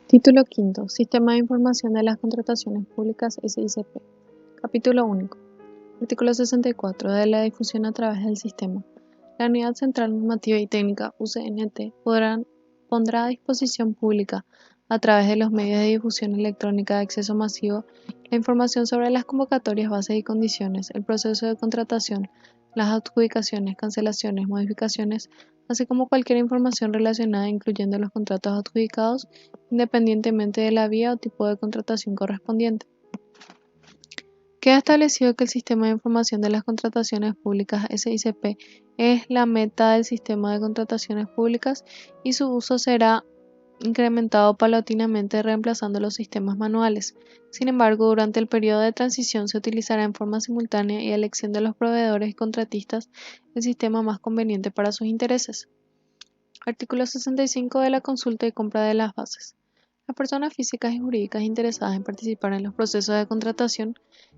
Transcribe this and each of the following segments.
Título quinto. Sistema de Información de las Contrataciones Públicas SICP. Capítulo único. Artículo 64. De la difusión a través del sistema. La Unidad Central Normativa y Técnica, UCNT, pondrá a disposición pública, a través de los medios de difusión electrónica de acceso masivo, la información sobre las convocatorias, bases y condiciones, el proceso de contratación, las adjudicaciones, cancelaciones, modificaciones, así como cualquier información relacionada incluyendo los contratos adjudicados, independientemente de la vía o tipo de contratación correspondiente. Queda establecido que el Sistema de Información de las Contrataciones Públicas SICP es la meta del sistema de contrataciones públicas y su uso será incrementado paulatinamente reemplazando los sistemas manuales. Sin embargo, durante el periodo de transición se utilizará en forma simultánea y a elección de los proveedores y contratistas el sistema más conveniente para sus intereses. Artículo 65 de la consulta y compra de las bases. Las personas físicas y jurídicas interesadas en participar en los procesos de contratación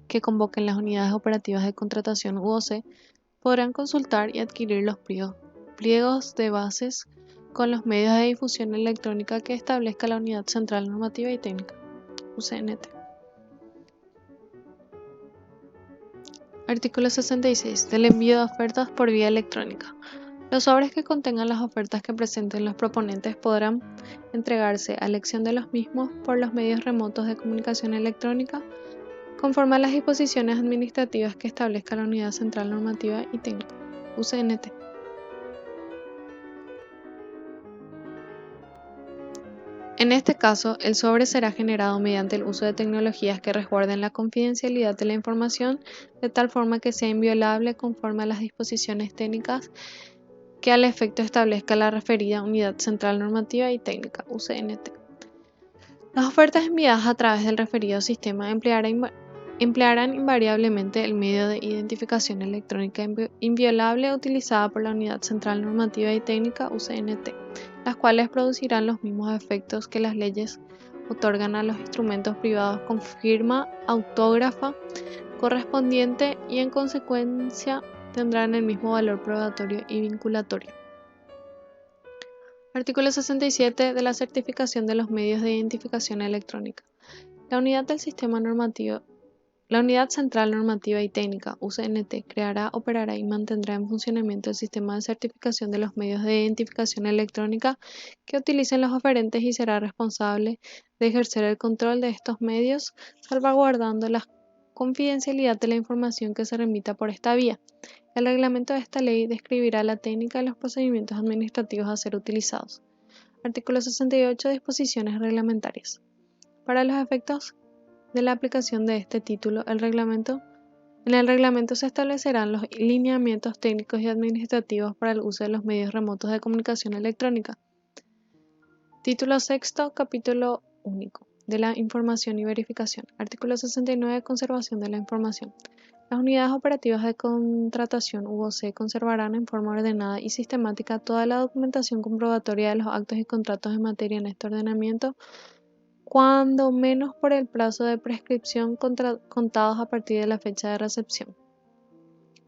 que convoquen las unidades operativas de contratación UOC podrán consultar y adquirir los pliegos de bases con los medios de difusión electrónica que establezca la Unidad Central Normativa y Técnica, UCNT. Artículo 66. Del envío de ofertas por vía electrónica. Los sobres que contengan las ofertas que presenten los proponentes podrán entregarse a elección de los mismos por los medios remotos de comunicación electrónica conforme a las disposiciones administrativas que establezca la Unidad Central Normativa y Técnica, UCNT. En este caso, el sobre será generado mediante el uso de tecnologías que resguarden la confidencialidad de la información de tal forma que sea inviolable conforme a las disposiciones técnicas que al efecto establezca la referida Unidad Central Normativa y Técnica, UCNT. Las ofertas enviadas a través del referido sistema emplearán invariablemente el medio de identificación electrónica inviolable utilizada por la Unidad Central Normativa y Técnica, UCNT, las cuales producirán los mismos efectos que las leyes otorgan a los instrumentos privados con firma autógrafa correspondiente y en consecuencia tendrán el mismo valor probatorio y vinculatorio. Artículo 67 de la certificación de los medios de identificación electrónica. La Unidad Central Normativa y Técnica, UCNT, creará, operará y mantendrá en funcionamiento el sistema de certificación de los medios de identificación electrónica que utilicen los oferentes y será responsable de ejercer el control de estos medios, salvaguardando la confidencialidad de la información que se remita por esta vía. El reglamento de esta ley describirá la técnica y los procedimientos administrativos a ser utilizados. Artículo 68. Disposiciones reglamentarias. Para los efectos de la aplicación de este título, en el reglamento se establecerán los lineamientos técnicos y administrativos para el uso de los medios remotos de comunicación electrónica. Título sexto, capítulo único, de la información y verificación. Artículo 69, conservación de la información. Las unidades operativas de contratación UOC conservarán en forma ordenada y sistemática toda la documentación comprobatoria de los actos y contratos en materia en este ordenamiento, cuando menos por el plazo de prescripción contados a partir de la fecha de recepción.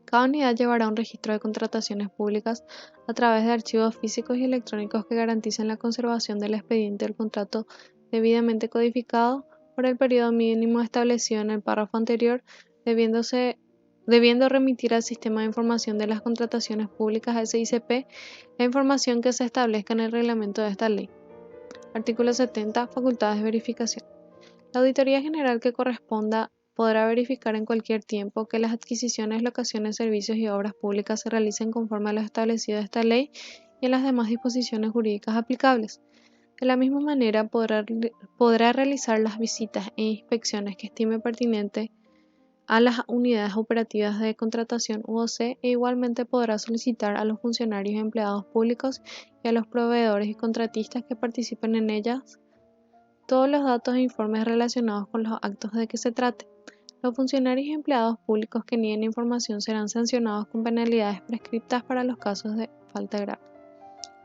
Cada unidad llevará un registro de contrataciones públicas a través de archivos físicos y electrónicos que garanticen la conservación del expediente del contrato debidamente codificado por el periodo mínimo establecido en el párrafo anterior, debiendo remitir al Sistema de Información de las Contrataciones Públicas SICP la información que se establezca en el reglamento de esta ley. Artículo 70. Facultades de verificación. La Auditoría General que corresponda podrá verificar en cualquier tiempo que las adquisiciones, locaciones, servicios y obras públicas se realicen conforme a lo establecido en esta ley y en las demás disposiciones jurídicas aplicables. De la misma manera, podrá realizar las visitas e inspecciones que estime pertinente a las unidades operativas de contratación UOC e igualmente podrá solicitar a los funcionarios y empleados públicos y a los proveedores y contratistas que participen en ellas todos los datos e informes relacionados con los actos de que se trate. Los funcionarios y empleados públicos que nieguen información serán sancionados con penalidades prescriptas para los casos de falta grave.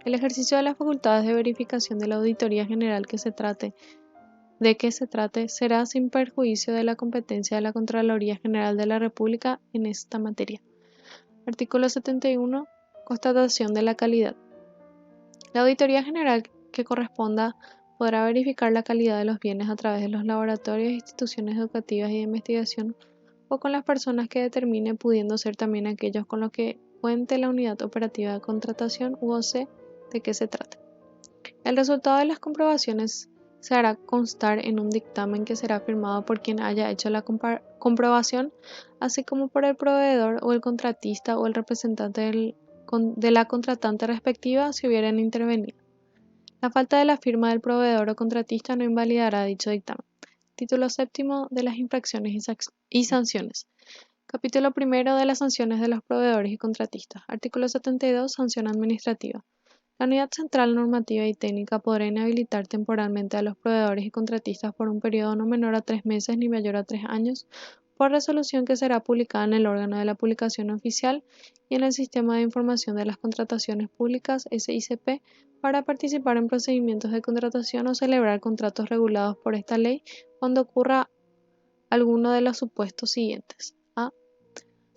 El ejercicio de las facultades de verificación de la Auditoría General que se trate será sin perjuicio de la competencia de la Contraloría General de la República en esta materia. Artículo 71. Constatación de la calidad. La Auditoría General que corresponda Podrá verificar la calidad de los bienes a través de los laboratorios, instituciones educativas y de investigación o con las personas que determine, pudiendo ser también aquellos con los que cuente la unidad operativa de contratación UOC de qué se trata. El resultado de las comprobaciones se hará constar en un dictamen que será firmado por quien haya hecho la comprobación, así como por el proveedor o el contratista o el representante de la contratante respectiva si hubieran intervenido. La falta de la firma del proveedor o contratista no invalidará dicho dictamen. Título séptimo de las infracciones y sanciones. Capítulo primero de las sanciones de los proveedores y contratistas. Artículo 72. Sanción administrativa. La Unidad Central Normativa y Técnica podrá inhabilitar temporalmente a los proveedores y contratistas por un periodo no menor a 3 meses ni mayor a 3 años, por resolución que será publicada en el órgano de la publicación oficial y en el Sistema de Información de las Contrataciones Públicas (SICP), para participar en procedimientos de contratación o celebrar contratos regulados por esta ley cuando ocurra alguno de los supuestos siguientes. A.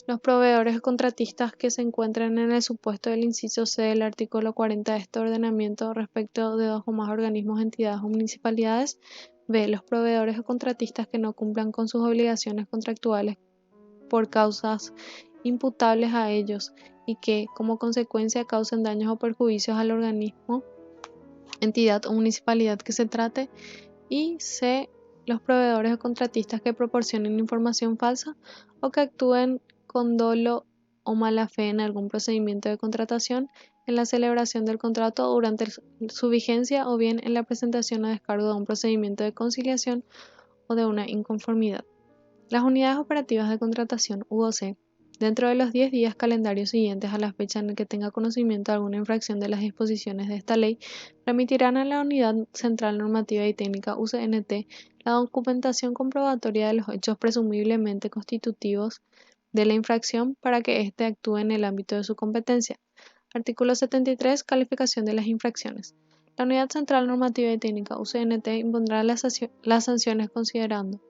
Los proveedores o contratistas que se encuentren en el supuesto del inciso C del artículo 40 de este ordenamiento respecto de 2 o más organismos, entidades o municipalidades. B. Los proveedores o contratistas que no cumplan con sus obligaciones contractuales por causas imputables a ellos y que, como consecuencia, causen daños o perjuicios al organismo, entidad o municipalidad que se trate. Y C. Los proveedores o contratistas que proporcionen información falsa o que actúen con dolo o mala fe en algún procedimiento de contratación, en la celebración del contrato o durante su vigencia, o bien en la presentación a descargo de un procedimiento de conciliación o de una inconformidad. Las unidades operativas de contratación UOC, dentro de los 10 días calendarios siguientes a la fecha en la que tenga conocimiento de alguna infracción de las disposiciones de esta ley, remitirán a la Unidad Central Normativa y Técnica UCNT la documentación comprobatoria de los hechos presumiblemente constitutivos de la infracción para que éste actúe en el ámbito de su competencia. Artículo 73. Calificación de las infracciones. La Unidad Central Normativa y Técnica UCNT impondrá las sanciones considerando: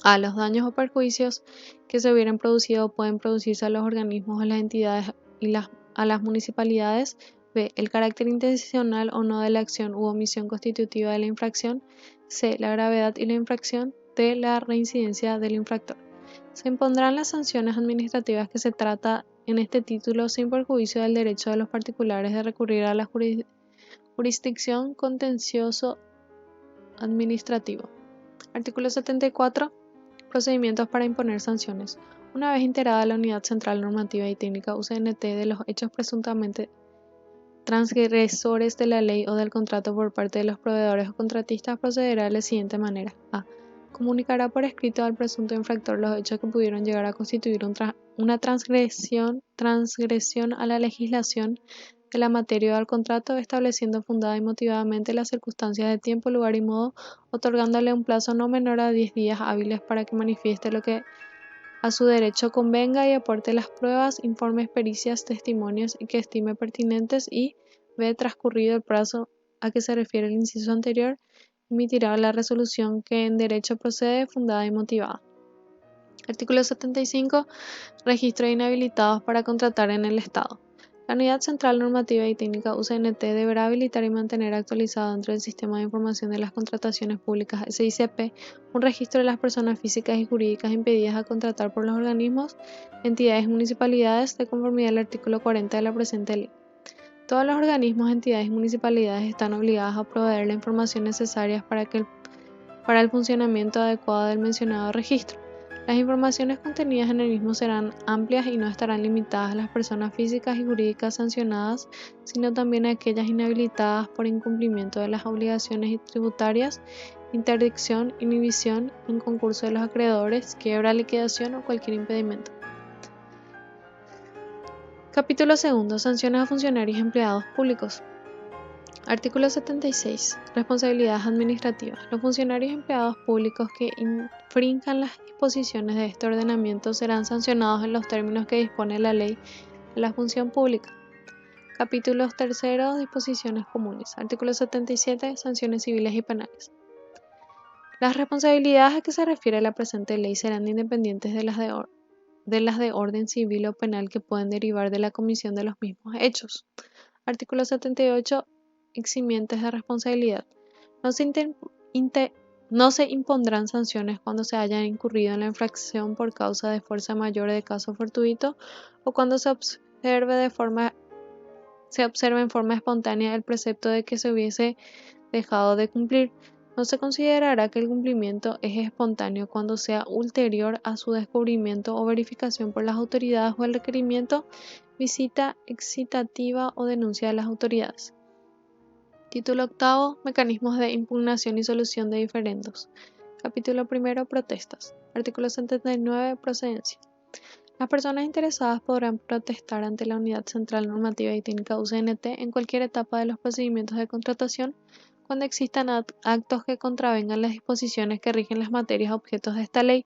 a. Los daños o perjuicios que se hubieran producido o pueden producirse a los organismos, a las entidades y a las municipalidades. B. El carácter intencional o no de la acción u omisión constitutiva de la infracción. C. La gravedad y la infracción. D. La reincidencia del infractor. Se impondrán las sanciones administrativas que se trata en este título sin perjuicio del derecho de los particulares de recurrir a la jurisdicción contencioso administrativo. Artículo 74. Procedimientos para imponer sanciones. Una vez integrada la Unidad Central Normativa y Técnica UCNT de los hechos presuntamente transgresores de la ley o del contrato por parte de los proveedores o contratistas, procederá de la siguiente manera. A. Comunicará por escrito al presunto infractor los hechos que pudieron llegar a constituir una transgresión a la legislación de la materia o al contrato, estableciendo fundada y motivadamente las circunstancias de tiempo, lugar y modo, otorgándole un plazo no menor a 10 días hábiles para que manifieste lo que a su derecho convenga y aporte las pruebas, informes, pericias, testimonios y que estime pertinentes. Y B. Transcurrido el plazo a que se refiere el inciso anterior, emitirá la resolución que en derecho procede, fundada y motivada. Artículo 75. Registro de inhabilitados para contratar en el Estado. La Unidad Central Normativa y Técnica UCNT deberá habilitar y mantener actualizado dentro del Sistema de Información de las Contrataciones Públicas (SICP) un registro de las personas físicas y jurídicas impedidas a contratar por los organismos, entidades y municipalidades, de conformidad al artículo 40 de la presente ley. Todos los organismos, entidades y municipalidades están obligados a proveer la información necesaria para el funcionamiento adecuado del mencionado registro. Las informaciones contenidas en el mismo serán amplias y no estarán limitadas a las personas físicas y jurídicas sancionadas, sino también a aquellas inhabilitadas por incumplimiento de las obligaciones tributarias, interdicción, inhibición en concurso de los acreedores, quiebra, liquidación o cualquier impedimento. Capítulo 2. Sanciones a funcionarios y empleados públicos. Artículo 76. Responsabilidades administrativas. Los funcionarios y empleados públicos que infrinjan las disposiciones de este ordenamiento serán sancionados en los términos que dispone la Ley de la Función Pública. Capítulo 3. Disposiciones comunes. Artículo 77. Sanciones civiles y penales. Las responsabilidades a que se refiere la presente ley serán independientes de las de orden civil o penal que pueden derivar de la comisión de los mismos hechos. Artículo 78. Eximientes de responsabilidad. No se, inte- no se impondrán sanciones cuando se haya incurrido en la infracción por causa de fuerza mayor de caso fortuito o cuando se observe en forma espontánea el precepto de que se hubiese dejado de cumplir. No se considerará que el cumplimiento es espontáneo cuando sea ulterior a su descubrimiento o verificación por las autoridades o el requerimiento, visita excitativa o denuncia de las autoridades. Título octavo. Mecanismos de impugnación y solución de diferendos. Capítulo primero. Protestas. Artículo 79. Procedencia. Las personas interesadas podrán protestar ante la Unidad Central Normativa y Técnica UCNT en cualquier etapa de los procedimientos de contratación cuando existan actos que contravengan las disposiciones que rigen las materias objetos de esta ley.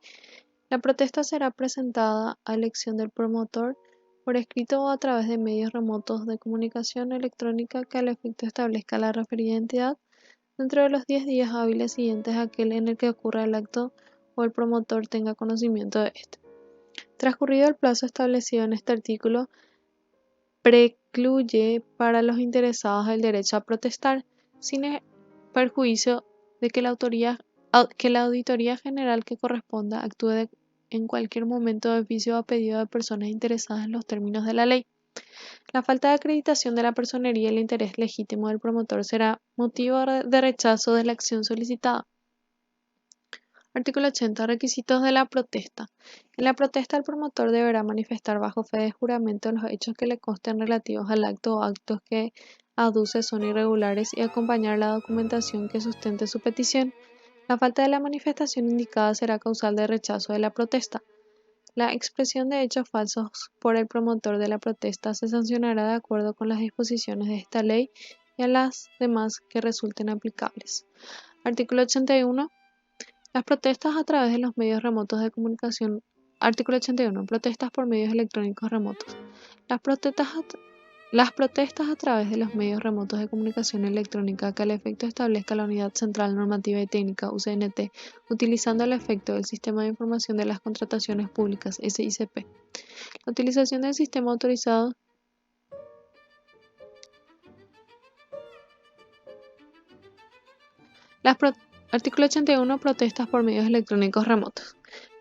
La protesta será presentada a elección del promotor por escrito o a través de medios remotos de comunicación electrónica que al efecto establezca la referida entidad dentro de los 10 días hábiles siguientes a aquel en el que ocurra el acto o el promotor tenga conocimiento de este. Transcurrido el plazo establecido en este artículo, precluye para los interesados el derecho a protestar, sin perjuicio de que la Auditoría General que corresponda actúe en cualquier momento de oficio o a pedido de personas interesadas en los términos de la ley. La falta de acreditación de la personería y el interés legítimo del promotor será motivo de rechazo de la acción solicitada. Artículo 80. Requisitos de la protesta. En la protesta el promotor deberá manifestar bajo fe de juramento los hechos que le consten relativos al acto o actos que aduce son irregulares y acompañar la documentación que sustente su petición. La falta de la manifestación indicada será causal de rechazo de la protesta. La expresión de hechos falsos por el promotor de la protesta se sancionará de acuerdo con las disposiciones de esta ley y a las demás que resulten aplicables. Artículo 81. Las protestas a través de los medios remotos de comunicación. Artículo 81. Protestas por medios electrónicos remotos. Las protestas a través de los medios remotos de comunicación electrónica que al efecto establezca la Unidad Central Normativa y Técnica UCNT, utilizando al efecto el Sistema de Información de las Contrataciones Públicas SICP. La utilización del sistema autorizado Artículo 81. Protestas por medios electrónicos remotos.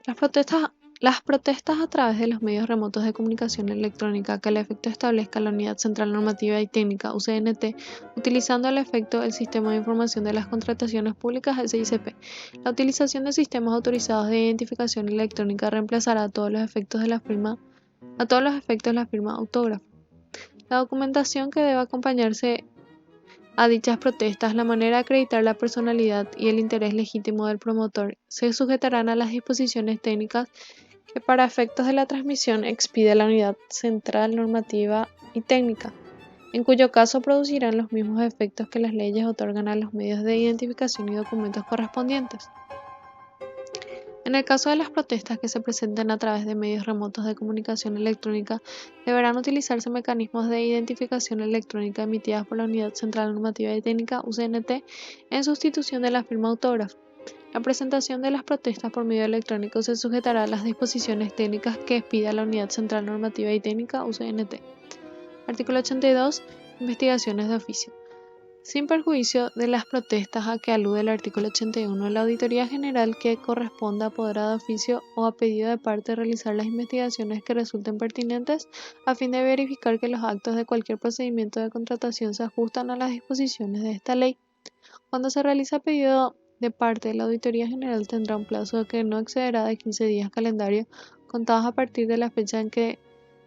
Las protestas a través de los medios remotos de comunicación electrónica que al efecto establezca la Unidad Central Normativa y Técnica UCNT, utilizando al efecto el Sistema de Información de las Contrataciones Públicas SICP. La utilización de sistemas autorizados de identificación electrónica reemplazará a todos los efectos la firma autógrafa. La documentación que debe acompañarse a dichas protestas, la manera de acreditar la personalidad y el interés legítimo del promotor se sujetarán a las disposiciones técnicas que para efectos de la transmisión expide la Unidad Central Normativa y Técnica, en cuyo caso producirán los mismos efectos que las leyes otorgan a los medios de identificación y documentos correspondientes. En el caso de las protestas que se presenten a través de medios remotos de comunicación electrónica, deberán utilizarse mecanismos de identificación electrónica emitidas por la Unidad Central Normativa y Técnica UCNT en sustitución de la firma autógrafa. La presentación de las protestas por medio electrónico se sujetará a las disposiciones técnicas que expida la Unidad Central Normativa y Técnica UCNT. Artículo 82. Investigaciones de oficio. Sin perjuicio de las protestas a que alude el artículo 81, la Auditoría General que corresponda podrá de oficio o a pedido de parte realizar las investigaciones que resulten pertinentes a fin de verificar que los actos de cualquier procedimiento de contratación se ajustan a las disposiciones de esta ley. Cuando se realiza pedido de parte, la Auditoría General tendrá un plazo que no excederá de 15 días calendario contados a partir de la fecha en que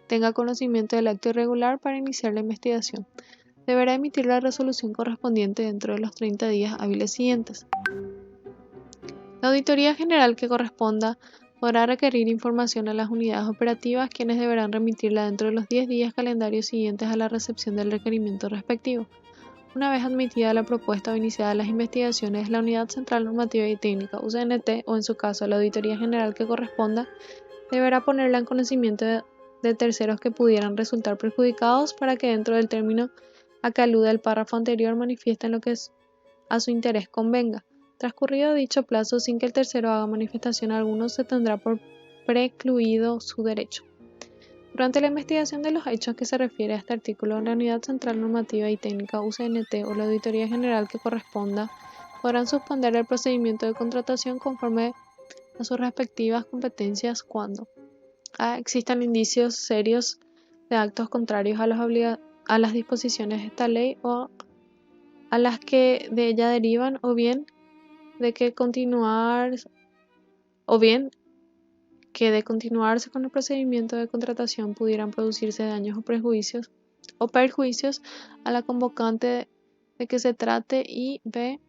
tenga conocimiento del acto irregular para iniciar la investigación. Deberá emitir la resolución correspondiente dentro de los 30 días hábiles siguientes. La Auditoría General que corresponda podrá requerir información a las unidades operativas, quienes deberán remitirla dentro de los 10 días calendarios siguientes a la recepción del requerimiento respectivo. Una vez admitida la propuesta o iniciadas las investigaciones, la Unidad Central Normativa y Técnica UCNT, o en su caso la Auditoría General que corresponda, deberá ponerla en conocimiento de terceros que pudieran resultar perjudicados para que dentro del término a que alude el párrafo anterior manifiesten lo que a su interés convenga. Transcurrido dicho plazo sin que el tercero haga manifestación alguna, se tendrá por precluido su derecho. Durante la investigación de los hechos que se refiere a este artículo, la Unidad Central Normativa y Técnica UCNT o la Auditoría General que corresponda podrán suspender el procedimiento de contratación conforme a sus respectivas competencias cuando a. Existan indicios serios de actos contrarios a las disposiciones de esta ley o a las que de ella derivan, o bien que de continuarse con el procedimiento de contratación pudieran producirse daños o perjuicios a la convocante de que se trate, y b.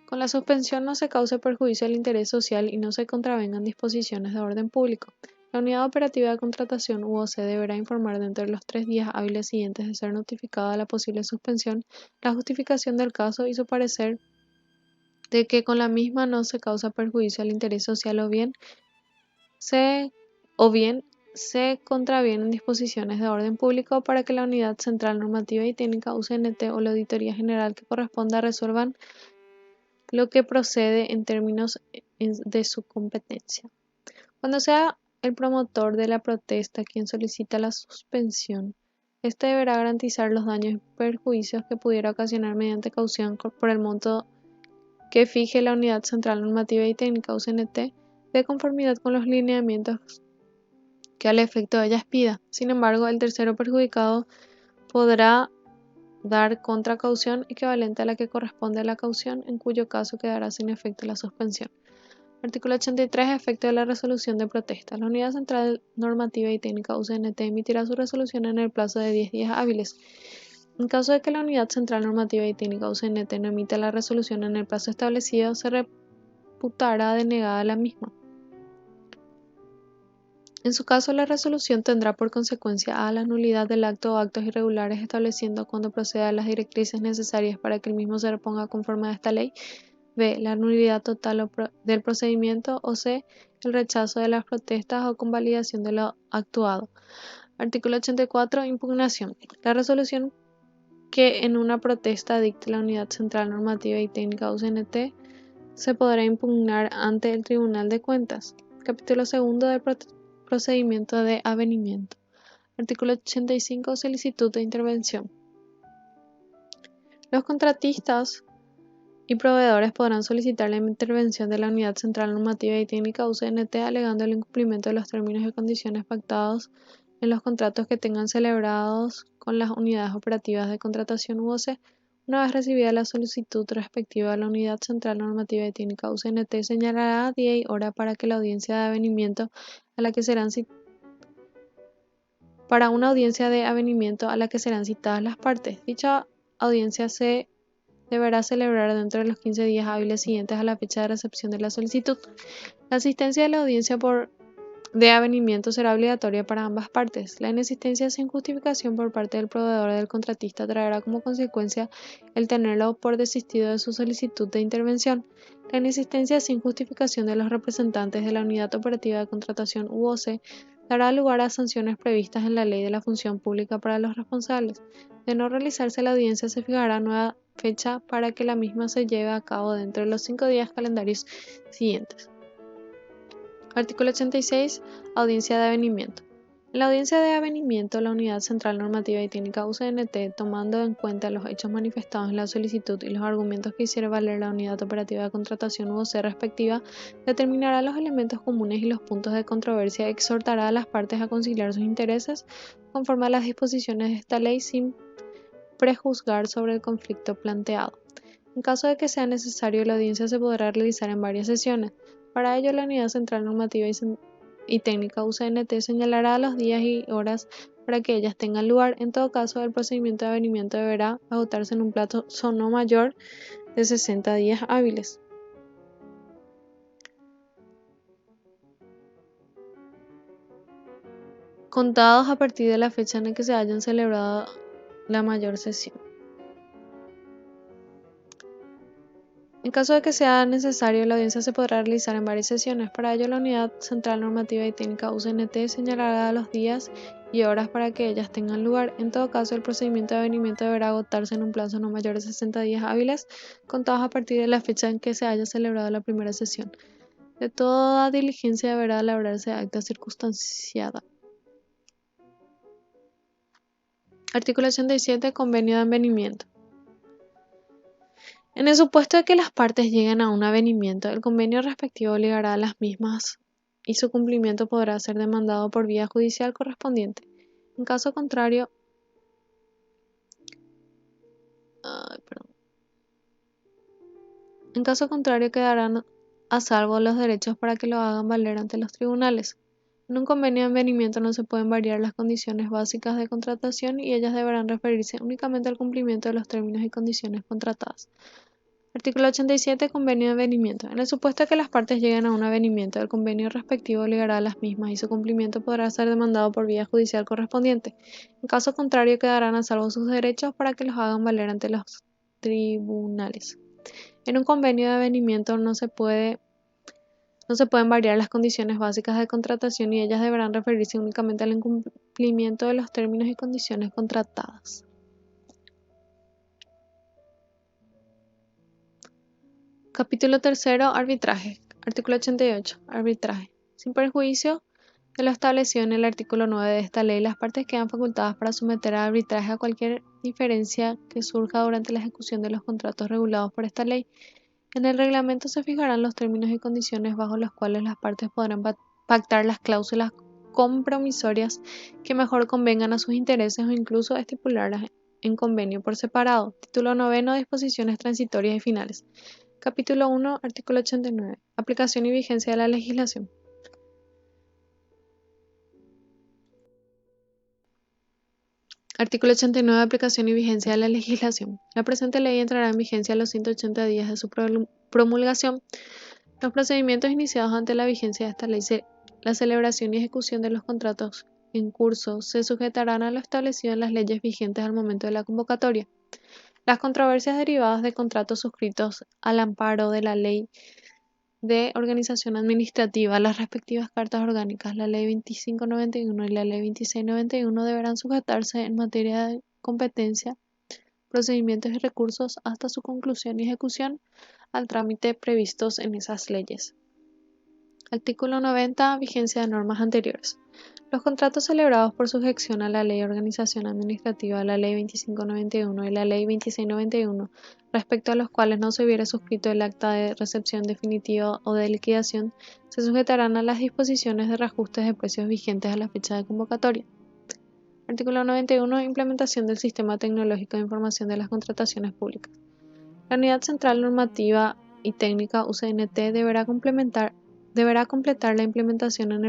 Con la suspensión no se cause perjuicio al interés social y no se contravengan disposiciones de orden público. La unidad operativa de contratación UOC deberá informar dentro de los 3 días hábiles siguientes de ser notificada la posible suspensión, la justificación del caso y su parecer de que con la misma no se causa perjuicio al interés social se, o bien se contravienen disposiciones de orden público, para que la Unidad Central Normativa y Técnica UCNT o la Auditoría General que corresponda resuelvan lo que procede en términos de su competencia. Cuando sea el promotor de la protesta quien solicita la suspensión, éste deberá garantizar los daños y perjuicios que pudiera ocasionar mediante caución por el monto que fije la Unidad Central Normativa y Técnica UCNT, de conformidad con los lineamientos que al efecto de ellas pida. Sin embargo, el tercero perjudicado podrá dar contracaución equivalente a la que corresponde a la caución, en cuyo caso quedará sin efecto la suspensión. Artículo 83. Efecto de la resolución de protesta. La Unidad Central Normativa y Técnica UCNT emitirá su resolución en el plazo de 10 días hábiles. En caso de que la Unidad Central Normativa y Técnica UCNT no emita la resolución en el plazo establecido, se reputará denegada la misma. En su caso, la resolución tendrá por consecuencia a la nulidad del acto o actos irregulares, estableciendo cuando proceda las directrices necesarias para que el mismo se reponga conforme a esta ley, b. la nulidad total del procedimiento, o c. el rechazo de las protestas o convalidación de lo actuado. Artículo 84. Impugnación. La resolución que en una protesta dicte la Unidad Central Normativa y Técnica UCNT se podrá impugnar ante el Tribunal de Cuentas. Capítulo 2 del procedimiento de avenimiento. Artículo 85. Solicitud de intervención. Los contratistas y proveedores podrán solicitar la intervención de la Unidad Central Normativa y Técnica UCNT alegando el incumplimiento de los términos y condiciones pactados en los contratos que tengan celebrados con las unidades operativas de contratación UOC. Una vez recibida la solicitud respectiva, la Unidad Central Normativa y Técnica UCNT señalará día y hora para que la audiencia de avenimiento a la que serán para una audiencia de avenimiento a la que serán citadas las partes. Dicha audiencia se deberá celebrar dentro de los 15 días hábiles siguientes a la fecha de recepción de la solicitud. La asistencia de la audiencia de avenimiento será obligatoria para ambas partes. La inexistencia sin justificación por parte del proveedor o del contratista traerá como consecuencia el tenerlo por desistido de su solicitud de intervención. La inexistencia sin justificación de los representantes de la Unidad Operativa de Contratación UOC dará lugar a sanciones previstas en la Ley de la Función Pública para los responsables. De no realizarse la audiencia, se fijará nueva fecha para que la misma se lleve a cabo dentro de los 5 días calendarios siguientes. Artículo 86. Audiencia de avenimiento. En la audiencia de avenimiento, la Unidad Central Normativa y Técnica UCNT, tomando en cuenta los hechos manifestados en la solicitud y los argumentos que hiciera valer la Unidad Operativa de Contratación UOC respectiva, determinará los elementos comunes y los puntos de controversia y exhortará a las partes a conciliar sus intereses conforme a las disposiciones de esta ley sin prejuzgar sobre el conflicto planteado. En caso de que sea necesario, la audiencia se podrá realizar en varias sesiones. Para ello, la Unidad Central Normativa y Técnica UCNT señalará los días y horas para que ellas tengan lugar. En todo caso, el procedimiento de avenimiento deberá agotarse en un plazo no mayor de 60 días hábiles. Contados a partir de la fecha en que se hayan celebrado la mayor sesión. En caso de que sea necesario, la audiencia se podrá realizar en varias sesiones. Para ello, la Unidad Central Normativa y Técnica UCNT señalará los días y horas para que ellas tengan lugar. En todo caso, el procedimiento de avenimiento deberá agotarse en un plazo no mayor de 60 días hábiles, contados a partir de la fecha en que se haya celebrado la primera sesión. De toda diligencia deberá elaborarse acta circunstanciada. Artículo 87. Convenio de avenimiento. En el supuesto de que las partes lleguen a un avenimiento, el convenio respectivo obligará a las mismas y su cumplimiento podrá ser demandado por vía judicial correspondiente. En caso contrario, quedarán a salvo los derechos para que lo hagan valer ante los tribunales. En un convenio de avenimiento no se pueden variar las condiciones básicas de contratación y ellas deberán referirse únicamente al cumplimiento de los términos y condiciones contratadas. Artículo 87. Convenio de avenimiento. En el supuesto de que las partes lleguen a un avenimiento, el convenio respectivo obligará a las mismas y su cumplimiento podrá ser demandado por vía judicial correspondiente. En caso contrario, quedarán a salvo sus derechos para que los hagan valer ante los tribunales. En un convenio de avenimiento no se pueden variar las condiciones básicas de contratación y ellas deberán referirse únicamente al incumplimiento de los términos y condiciones contratadas. Capítulo 3. Arbitraje. Artículo 88. Arbitraje. Sin perjuicio de lo establecido en el artículo 9 de esta ley, las partes quedan facultadas para someter a arbitraje a cualquier diferencia que surja durante la ejecución de los contratos regulados por esta ley. En el reglamento se fijarán los términos y condiciones bajo los cuales las partes podrán pactar las cláusulas compromisorias que mejor convengan a sus intereses o incluso estipularlas en convenio por separado. Título 9. Disposiciones transitorias y finales. Capítulo 1. Artículo 89. Aplicación y vigencia de la legislación. Artículo 89. Aplicación y vigencia de la legislación. La presente ley entrará en vigencia a los 180 días de su promulgación. Los procedimientos iniciados ante la vigencia de esta ley, la celebración y ejecución de los contratos en curso, se sujetarán a lo establecido en las leyes vigentes al momento de la convocatoria. Las controversias derivadas de contratos suscritos al amparo de la Ley de Organización Administrativa, las respectivas cartas orgánicas, la Ley 2591 y la Ley 2691, deberán sujetarse en materia de competencia, procedimientos y recursos hasta su conclusión y ejecución al trámite previstos en esas leyes. Artículo 90. Vigencia de normas anteriores. Los contratos celebrados por sujeción a la Ley de Organización Administrativa, la Ley 2591 y la Ley 2691, respecto a los cuales no se hubiera suscrito el acta de recepción definitiva o de liquidación, se sujetarán a las disposiciones de reajustes de precios vigentes a la fecha de convocatoria. Artículo 91. Implementación del Sistema Tecnológico de Información de las Contrataciones Públicas. La Unidad Central Normativa y Técnica UCNT deberá completar la implementación en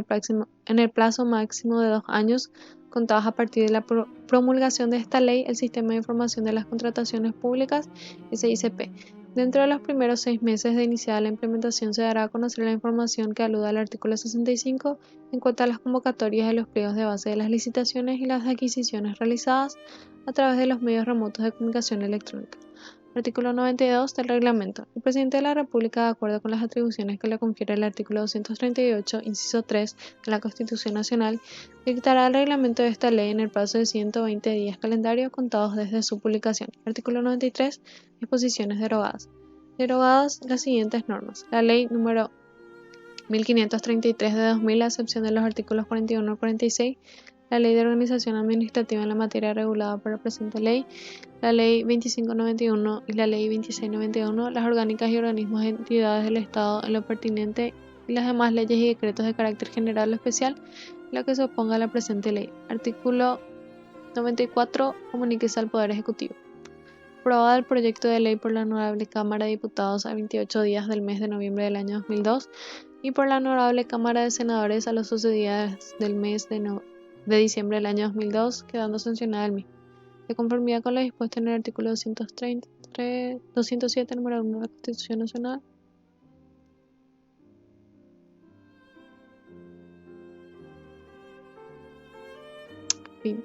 el plazo máximo de 2 años contados a partir de la promulgación de esta ley, el Sistema de Información de las Contrataciones Públicas, SICP. Dentro de los primeros 6 meses de iniciada la implementación se dará a conocer la información que aluda al artículo 65 en cuanto a las convocatorias y los pliegos de base de las licitaciones y las adquisiciones realizadas a través de los medios remotos de comunicación electrónica. Artículo 92 del Reglamento. El Presidente de la República, de acuerdo con las atribuciones que le confiere el artículo 238, inciso 3 de la Constitución Nacional, dictará el reglamento de esta ley en el plazo de 120 días calendario contados desde su publicación. Artículo 93. Disposiciones derogadas. Derogadas las siguientes normas. La Ley número 1533 de 2000, a excepción de los artículos 41 y 46, la Ley de Organización Administrativa en la materia regulada por la presente ley, la Ley 2591 y la Ley 2691, las orgánicas y organismos de entidades del Estado en lo pertinente y las demás leyes y decretos de carácter general o especial, lo que se oponga a la presente ley. Artículo 94. Comuníquese al Poder Ejecutivo. Aprobada el proyecto de ley por la Honorable Cámara de Diputados a 28 días del mes de noviembre del año 2002 y por la Honorable Cámara de Senadores a los 12 días del mes de diciembre del año 2002, quedando sancionada el mismo. De conformidad con lo dispuesto en el artículo 207, número 1 de la Constitución Nacional. Fin.